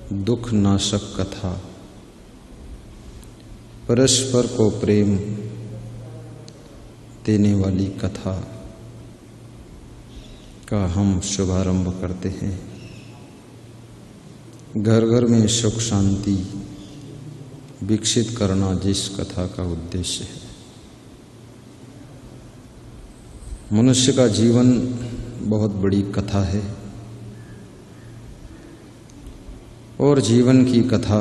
दुख नाशक कथा, परस्पर को प्रेम देने वाली कथा का हम शुभारंभ करते हैं। घर घर में सुख शांति विकसित करना जिस कथा का उद्देश्य है। मनुष्य का जीवन बहुत बड़ी कथा है और जीवन की कथा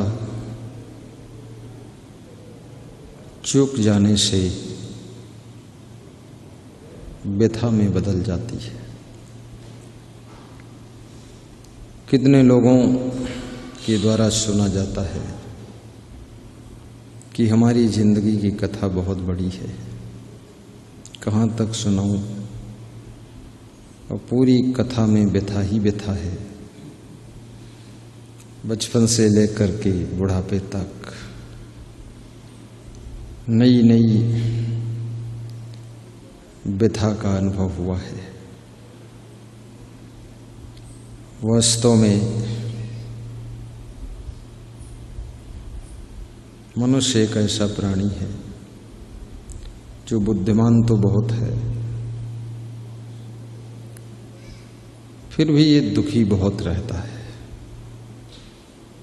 चूक जाने से व्यथा में बदल जाती है। कितने लोगों के द्वारा सुना जाता है कि हमारी जिंदगी की कथा बहुत बड़ी है, कहाँ तक सुनाऊं, और पूरी कथा में व्यथा ही व्यथा है। बचपन से लेकर के बुढ़ापे तक नई नई व्यथा का अनुभव हुआ है। वास्तव में मनुष्य एक ऐसा प्राणी है जो बुद्धिमान तो बहुत है, फिर भी ये दुखी बहुत रहता है।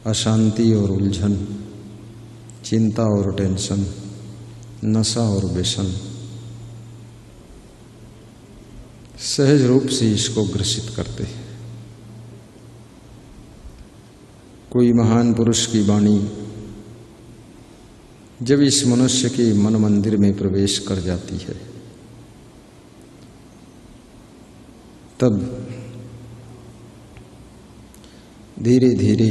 अशांति और उलझन, चिंता और टेंशन, नशा और व्यसन सहज रूप से इसको ग्रसित करते हैं। कोई महान पुरुष की वाणी जब इस मनुष्य के मन मंदिर में प्रवेश कर जाती है, तब धीरे धीरे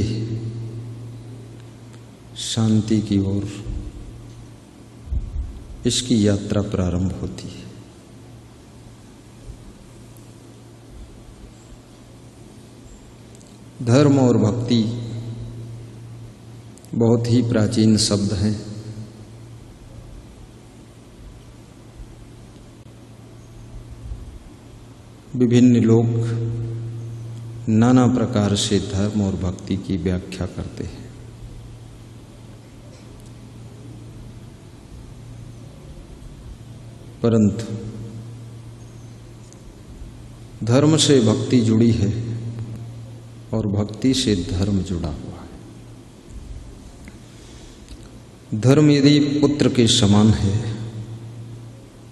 शांति की ओर इसकी यात्रा प्रारंभ होती है। धर्म और भक्ति बहुत ही प्राचीन शब्द हैं। विभिन्न लोग नाना प्रकार से धर्म और भक्ति की व्याख्या करते हैं। परंतु धर्म से भक्ति जुड़ी है और भक्ति से धर्म जुड़ा हुआ है। धर्म यदि पुत्र के समान है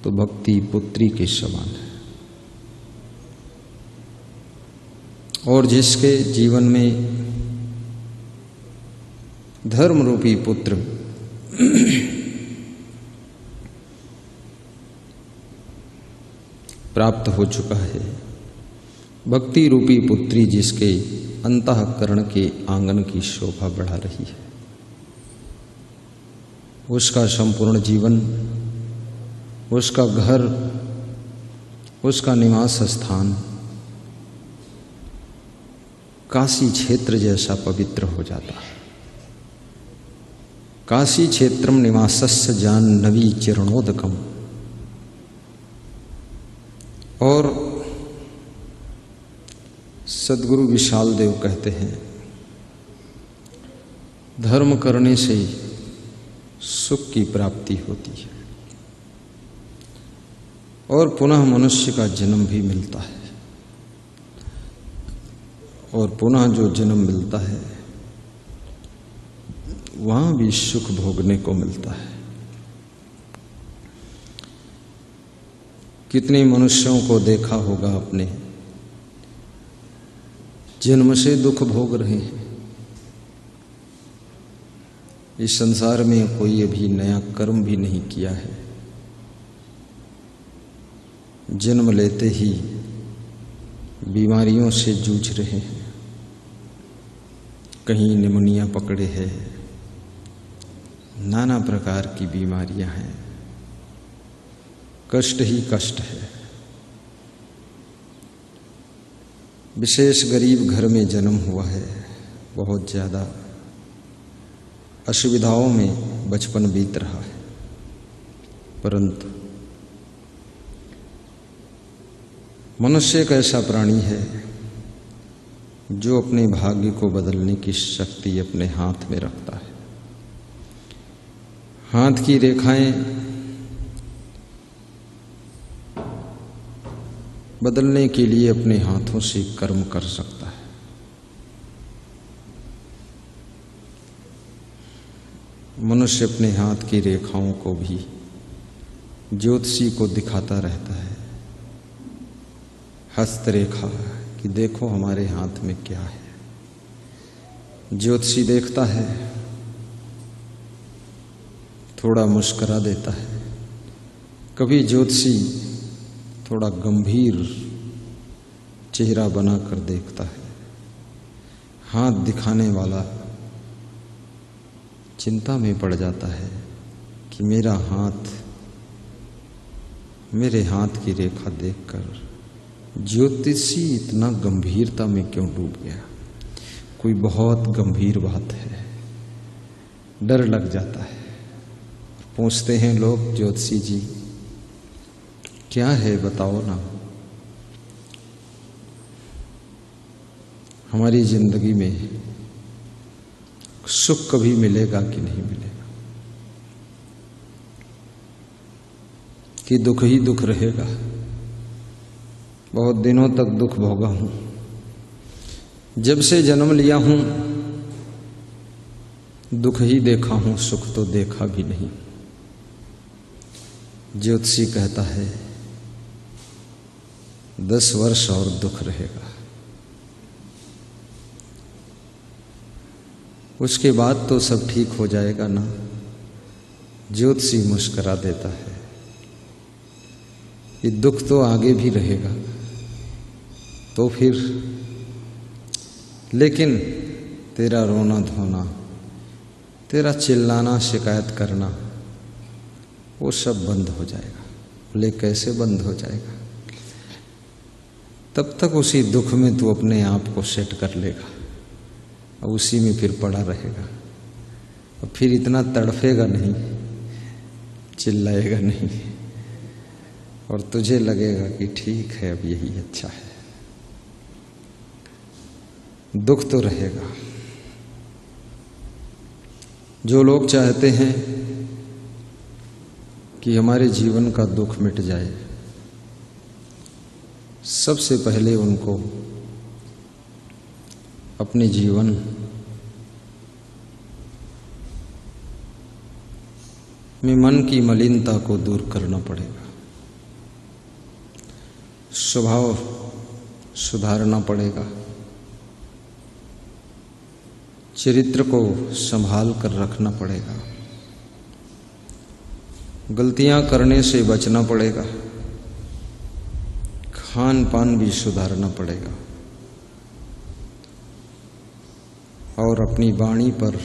तो भक्ति पुत्री के समान है। और जिसके जीवन में धर्म रूपी पुत्र प्राप्त हो चुका है, भक्ति रूपी पुत्री जिसके अंतःकरण के आंगन की शोभा बढ़ा रही है, उसका संपूर्ण जीवन, उसका घर, उसका निवास स्थान काशी क्षेत्र जैसा पवित्र हो जाता है। काशी क्षेत्रम निवासस्य जाह्नवी चरणोदकम। और सद्गुरु विशाल देव कहते हैं, धर्म करने से सुख की प्राप्ति होती है और पुनः मनुष्य का जन्म भी मिलता है। और पुनः जो जन्म मिलता है वहां भी सुख भोगने को मिलता है। कितने मनुष्यों को देखा होगा आपने, जन्म से दुख भोग रहे हैं। इस संसार में कोई अभी नया कर्म भी नहीं किया है, जन्म लेते ही बीमारियों से जूझ रहे हैं। कहीं निमोनिया पकड़े है, नाना प्रकार की बीमारियां हैं, कष्ट ही कष्ट है। विशेष गरीब घर में जन्म हुआ है, बहुत ज़्यादा असुविधाओं में बचपन बीत रहा है। परंतु मनुष्य एक ऐसा प्राणी है जो अपने भाग्य को बदलने की शक्ति अपने हाथ में रखता है। हाथ की रेखाएं बदलने के लिए अपने हाथों से कर्म कर सकता है। मनुष्य अपने हाथ की रेखाओं को भी ज्योतिषी को दिखाता रहता है, हस्तरेखा, कि देखो हमारे हाथ में क्या है। ज्योतिषी देखता है, थोड़ा मुस्करा देता है। कभी ज्योतिषी थोड़ा गंभीर चेहरा बनाकर देखता है। हाथ दिखाने वाला चिंता में पड़ जाता है कि मेरे हाथ की रेखा देखकर ज्योतिषी इतना गंभीरता में क्यों डूब गया। कोई बहुत गंभीर बात है, डर लग जाता है। पूछते हैं लोग, ज्योतिषी जी क्या है बताओ ना। हमारी जिंदगी में सुख कभी मिलेगा कि नहीं मिलेगा, कि दुख ही दुख रहेगा। बहुत दिनों तक दुख भोगा हूं, जब से जन्म लिया हूं दुख ही देखा हूं, सुख तो देखा भी नहीं। ज्योतिषी कहता है 10 वर्ष और दुख रहेगा, उसके बाद तो सब ठीक हो जाएगा ना। ज्योतिषी मुस्करा देता है, ये दुख तो आगे भी रहेगा, तो फिर लेकिन तेरा रोना धोना, तेरा चिल्लाना, शिकायत करना, वो सब बंद हो जाएगा। बोले कैसे बंद हो जाएगा? तब तक उसी दुख में तू अपने आप को सेट कर लेगा और उसी में फिर पड़ा रहेगा और फिर इतना तड़फेगा नहीं, चिल्लाएगा नहीं, और तुझे लगेगा कि ठीक है अब यही अच्छा है। दुख तो रहेगा। जो लोग चाहते हैं कि हमारे जीवन का दुख मिट जाए, सबसे पहले उनको अपने जीवन में मन की मलिनता को दूर करना पड़ेगा, स्वभाव सुधारना पड़ेगा, चरित्र को संभाल कर रखना पड़ेगा, गलतियां करने से बचना पड़ेगा, खान पान भी सुधारना पड़ेगा और अपनी वाणी पर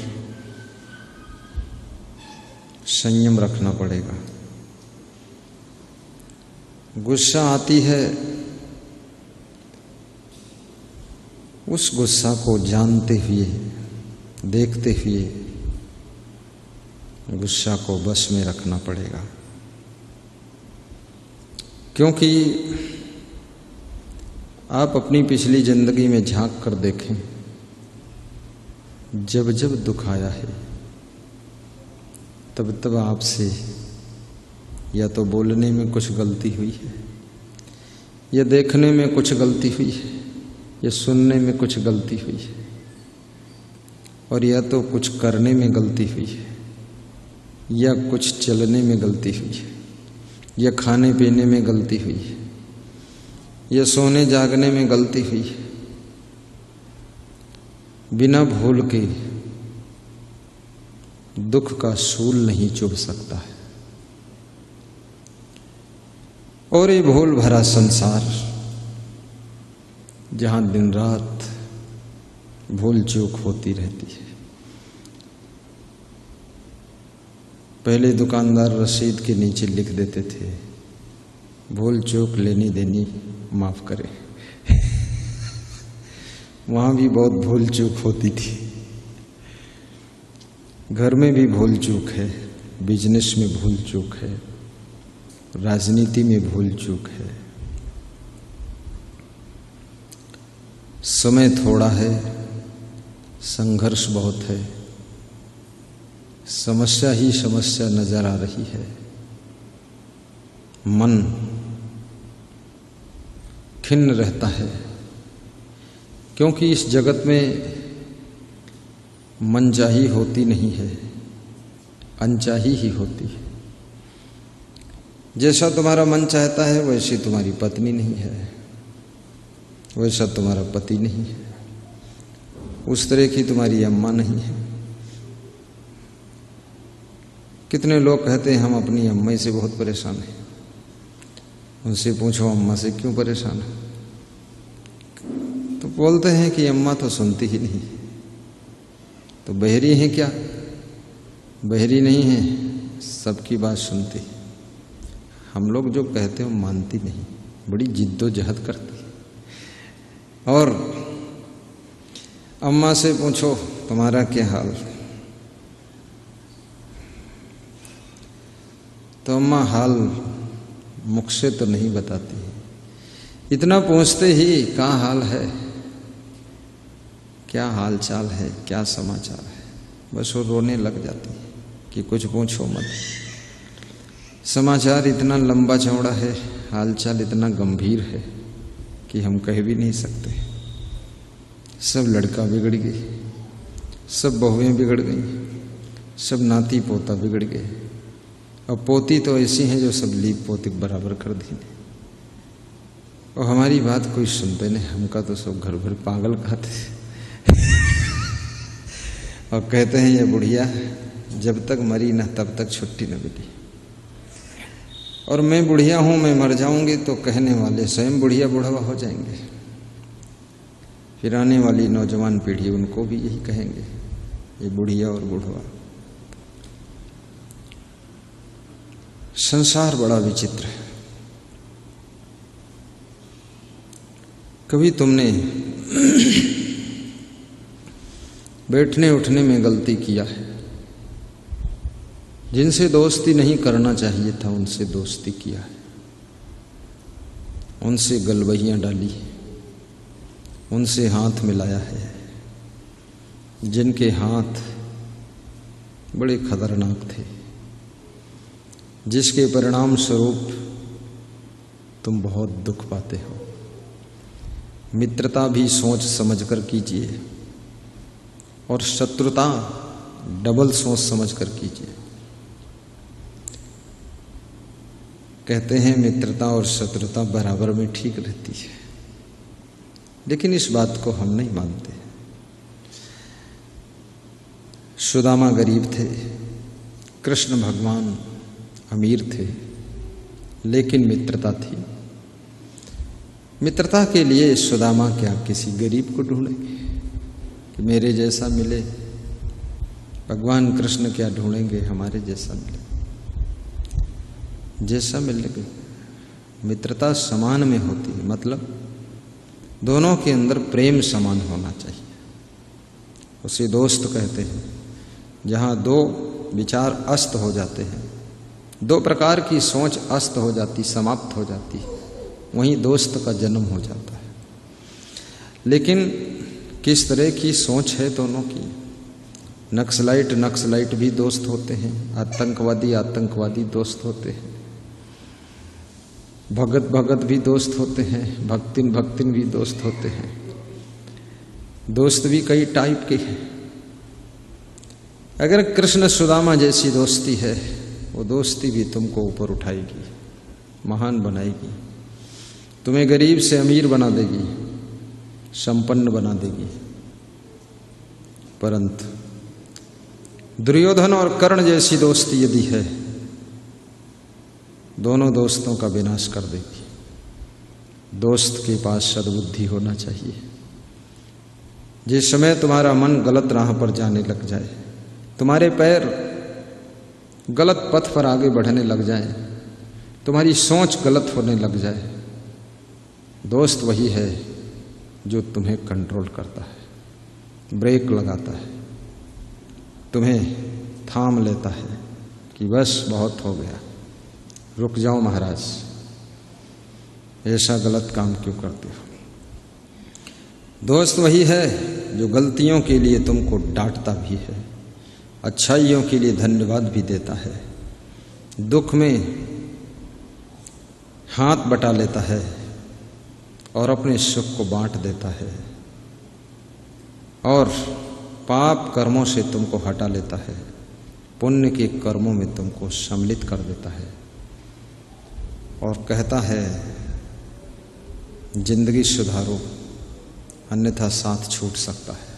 संयम रखना पड़ेगा। गुस्सा आती है, उस गुस्सा को जानते हुए, देखते हुए गुस्सा को बस में रखना पड़ेगा। क्योंकि आप अपनी पिछली जिंदगी में झांक कर देखें, जब जब दुख आया है तब तब आपसे या तो बोलने में कुछ गलती हुई है, या देखने में कुछ गलती हुई है, या सुनने में कुछ गलती हुई है, और या तो कुछ करने में गलती हुई है, या कुछ चलने में गलती हुई है, या खाने पीने में गलती हुई है, या सोने जागने में गलती हुई है। बिना भूल के दुख का सूल नहीं चुभ सकता है। और ये भूल भरा संसार, जहां दिन रात भूल चूक होती रहती है। पहले दुकानदार रसीद के नीचे लिख देते थे, भूल चूक लेनी देनी माफ करे। वहां भी बहुत भूल चूक होती थी। घर में भी भूल चूक है, बिजनेस में भूल चूक है, राजनीति में भूल चूक है, समय थोड़ा है, संघर्ष बहुत है, समस्या ही समस्या नजर आ रही है। मन खिन्न रहता है, क्योंकि इस जगत में मनचाही होती नहीं है, अनचाही ही होती है। जैसा तुम्हारा मन चाहता है वैसी तुम्हारी पत्नी नहीं है, वैसा तुम्हारा पति नहीं है, उस तरह की तुम्हारी अम्मा नहीं है। कितने लोग कहते हैं हम अपनी अम्मा से बहुत परेशान हैं। उनसे पूछो अम्मा से क्यों परेशान है, तो बोलते हैं कि अम्मा तो सुनती ही नहीं। तो बहरी हैं क्या? बहरी नहीं है, सबकी बात सुनती। हम लोग जो कहते हैं वो मानती नहीं, बड़ी जिद्दोजहद करती है। और अम्मा से पूछो तुम्हारा क्या हाल, तो अम्मा हाल मुख से तो नहीं बताती। इतना पूछते ही कहाँ हाल है, क्या हाल चाल है, क्या समाचार है, बस वो रोने लग जाती है कि कुछ पूछो मत। समाचार इतना लंबा चौड़ा है, हालचाल इतना गंभीर है कि हम कह भी नहीं सकते। सब लड़का बिगड़ गई, सब बहुएं बिगड़ गई, सब नाती पोता बिगड़ गए। अब पोती तो ऐसी हैं जो सब लीप पोती बराबर कर दी। और हमारी बात कोई सुनते नहीं, हमका तो सब घर भर पागल कहते और कहते हैं ये बुढ़िया जब तक मरी ना तब तक छुट्टी न मिली। और मैं बुढ़िया हूँ, मैं मर जाऊंगी तो कहने वाले स्वयं बुढ़िया बुढ़वा हो जाएंगे। फिर आने वाली नौजवान पीढ़ी उनको भी यही कहेंगे, ये बुढ़िया और बुढ़वा। संसार बड़ा विचित्र है। कभी तुमने बैठने उठने में गलती किया है, जिनसे दोस्ती नहीं करना चाहिए था उनसे दोस्ती किया है, उनसे गलवहियां डाली, उनसे हाथ मिलाया है, जिनके हाथ बड़े खतरनाक थे, जिसके परिणाम स्वरूप तुम बहुत दुख पाते हो। मित्रता भी सोच समझकर कीजिए और शत्रुता डबल सोच समझकर कीजिए। कहते हैं मित्रता और शत्रुता बराबर में ठीक रहती है, लेकिन इस बात को हम नहीं मानते। सुदामा गरीब थे, कृष्ण भगवान अमीर थे, लेकिन मित्रता थी। मित्रता के लिए सुदामा क्या किसी गरीब को ढूंढेंगे कि मेरे जैसा मिले? भगवान कृष्ण क्या ढूंढेंगे हमारे जैसा मिले? जैसा मिलेगा। मित्रता समान में होती है, मतलब दोनों के अंदर प्रेम समान होना चाहिए। उसे दोस्त कहते हैं। जहाँ दो विचार अस्त हो जाते हैं, दो प्रकार की सोच अस्त हो जाती, समाप्त हो जाती है, वहीं दोस्त का जन्म हो जाता है। लेकिन किस तरह की सोच है दोनों की? नक्सलाइट भी दोस्त होते हैं, आतंकवादी दोस्त होते हैं, भगत भी दोस्त होते हैं, भक्तिन भी दोस्त होते हैं। दोस्त भी कई टाइप के हैं। अगर कृष्ण सुदामा जैसी दोस्ती है, वो दोस्ती भी तुमको ऊपर उठाएगी, महान बनाएगी, तुम्हें गरीब से अमीर बना देगी, संपन्न बना देगी। परंतु दुर्योधन और कर्ण जैसी दोस्ती यदि है, दोनों दोस्तों का विनाश कर देगी। दोस्त के पास सद्बुद्धि होना चाहिए। जिस समय तुम्हारा मन गलत राह पर जाने लग जाए, तुम्हारे पैर गलत पथ पर आगे बढ़ने लग जाए, तुम्हारी सोच गलत होने लग जाए, दोस्त वही है जो तुम्हें कंट्रोल करता है, ब्रेक लगाता है, तुम्हें थाम लेता है कि बस बहुत हो गया, रुक जाओ महाराज, ऐसा गलत काम क्यों करते हो। दोस्त वही है जो गलतियों के लिए तुमको डांटता भी है, अच्छाइयों के लिए धन्यवाद भी देता है, दुख में हाथ बटा लेता है और अपने सुख को बांट देता है, और पाप कर्मों से तुमको हटा लेता है, पुण्य के कर्मों में तुमको सम्मिलित कर देता है और कहता है जिंदगी सुधारो अन्यथा साथ छूट सकता है।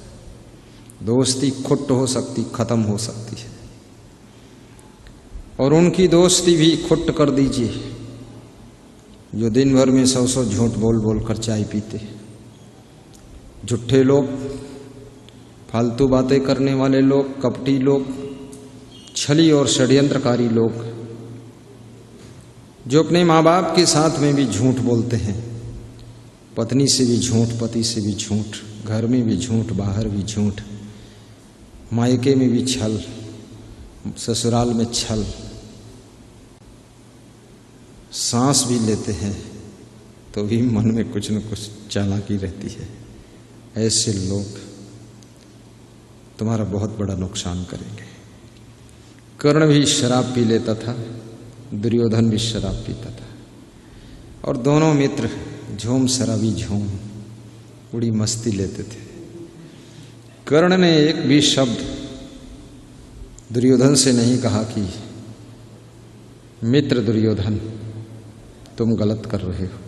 दोस्ती खुट हो सकती, खत्म हो सकती है, और उनकी दोस्ती भी खुट कर दीजिए जो दिन भर में 100 झूठ बोल बोल कर चाय पीते, झूठे लोग, फालतू बातें करने वाले लोग, कपटी लोग, छली और षड्यंत्रकारी लोग, जो अपने माँ बाप के साथ में भी झूठ बोलते हैं, पत्नी से भी झूठ, पति से भी झूठ, घर में भी झूठ, बाहर भी झूठ, मायके में भी छल, ससुराल में छल, सांस भी लेते हैं तो भी मन में कुछ न कुछ चालाकी रहती है। ऐसे लोग तुम्हारा बहुत बड़ा नुकसान करेंगे। कर्ण भी शराब पी लेता था, दुर्योधन भी शराब पीता था, और दोनों मित्र झूम शराबी झूम बड़ी मस्ती लेते थे। कर्ण ने एक भी शब्द दुर्योधन से नहीं कहा कि मित्र दुर्योधन तुम गलत कर रहे हो,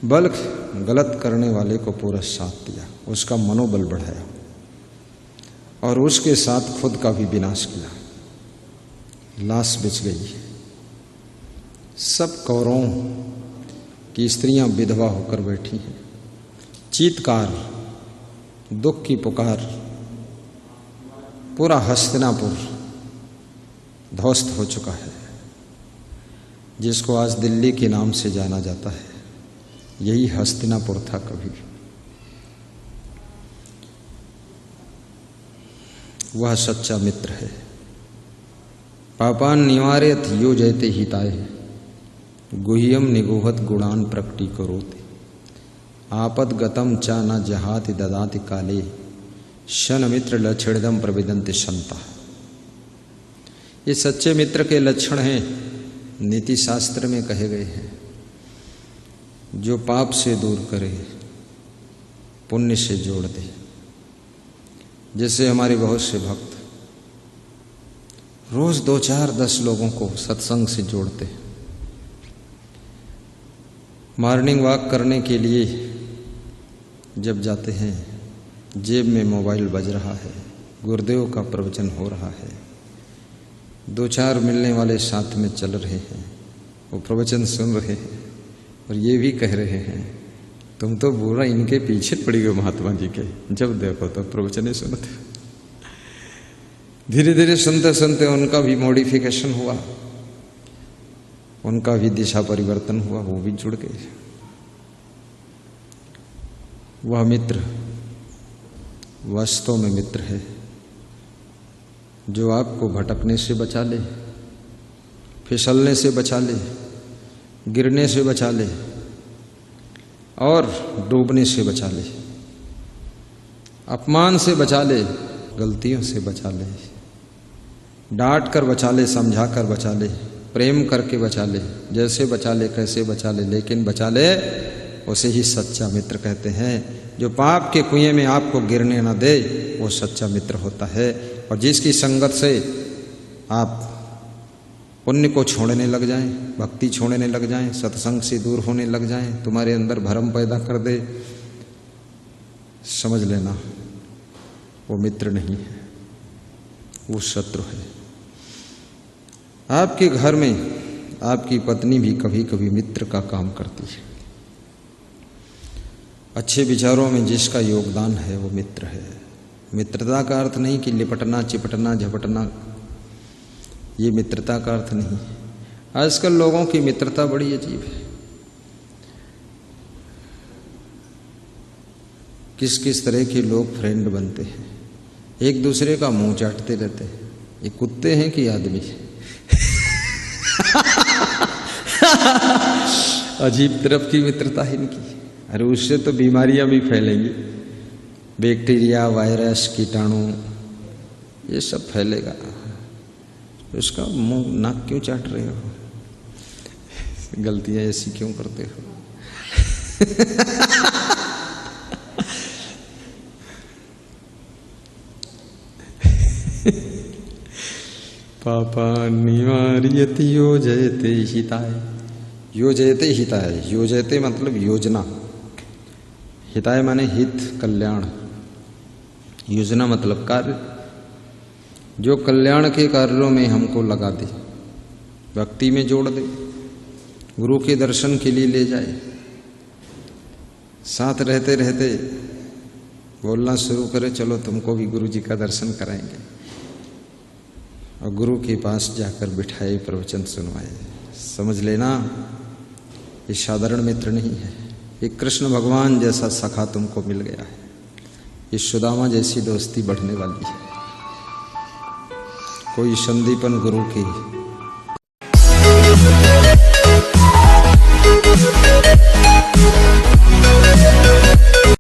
बल्कि गलत करने वाले को पूरा साथ दिया, उसका मनोबल बढ़ाया और उसके साथ खुद का भी विनाश किया। लाश बिछ गई। सब कौरवों की स्त्रियां विधवा होकर बैठी हैं। चीत्कार, दुख की पुकार, पूरा हस्तिनापुर ध्वस्त हो चुका है, जिसको आज दिल्ली के नाम से जाना जाता है। यही हस्तिनापुर था कभी। वह सच्चा मित्र है। पापान निवारयत यो जयते हिताय, गुह्यम निगोहत गुणान प्रकटी करोते, आपद गतम चा न जहाति ददाति काले, शन मित्र लक्षणदम प्रविदन्ति संता। ये सच्चे मित्र के लक्षण हैं, नीति शास्त्र में कहे गए हैं। जो पाप से दूर करे, पुण्य से जोड़ दे। जैसे हमारे बहुत से भक्त रोज 2, 4, 10 लोगों को सत्संग से जोड़ते हैं। मॉर्निंग वॉक करने के लिए जब जाते हैं, जेब में मोबाइल बज रहा है, गुरुदेव का प्रवचन हो रहा है, 2, 4 मिलने वाले साथ में चल रहे हैं, वो प्रवचन सुन रहे हैं और ये भी कह रहे हैं तुम तो पूरा इनके पीछे पड़ी गए महात्मा जी के, जब देखो तो प्रवचन ही सुनते। धीरे धीरे सुनते सुनते उनका भी मॉडिफिकेशन हुआ, उनका भी दिशा परिवर्तन हुआ, वो भी जुड़ गए। वह मित्र वास्तव में मित्र है जो आपको भटकने से बचा ले, फिसलने से बचा ले, गिरने से बचा ले और डूबने से बचा ले, अपमान से बचा ले, गलतियों से बचा ले, डांट कर बचा ले, समझा कर बचा ले, प्रेम करके बचा ले, जैसे बचा ले, कैसे बचा ले, लेकिन बचा ले, उसे ही सच्चा मित्र कहते हैं। जो पाप के कुएं में आपको गिरने न दे, वो सच्चा मित्र होता है। और जिसकी संगत से आप पुण्य को छोड़ने लग जाएं, भक्ति छोड़ने लग जाएं, सत्संग से दूर होने लग जाएं, तुम्हारे अंदर भ्रम पैदा कर दे, समझ लेना वो मित्र नहीं है, वो शत्रु है। आपके घर में आपकी पत्नी भी कभी कभी मित्र का काम करती है। अच्छे विचारों में जिसका योगदान है वो मित्र है। मित्रता का अर्थ नहीं कि लिपटना, चिपटना, झपटना, ये मित्रता का अर्थ नहीं। आजकल लोगों की मित्रता बड़ी अजीब है। किस किस तरह के लोग फ्रेंड बनते हैं, एक दूसरे का मुंह चाटते रहते हैं। ये कुत्ते हैं कि आदमी? अजीब तरफ की मित्रता है इनकी। अरे उससे तो बीमारियां भी फैलेंगी, बैक्टीरिया, वायरस, कीटाणु, ये सब फैलेगा। उसका मुंह नाक क्यों चाट रहे हो? गलतियां ऐसी क्यों करते हो? पापा निवार्यति योजयते हिताय। योजयते हिताय, योजयते मतलब योजना, हिताय माने हित, कल्याण, योजना मतलब कार्य, जो कल्याण के कार्यों में हमको लगा दे, भक्ति में जोड़ दे, गुरु के दर्शन के लिए ले जाए। साथ रहते रहते बोलना शुरू करे, चलो तुमको भी गुरु जी का दर्शन कराएंगे, और गुरु के पास जाकर बिठाए, प्रवचन सुनवाए। समझ लेना ये साधारण मित्र नहीं है, ये कृष्ण भगवान जैसा सखा तुमको मिल गया है, ये सुदामा जैसी दोस्ती बढ़ने वाली है। कोई संदीपन गुरु की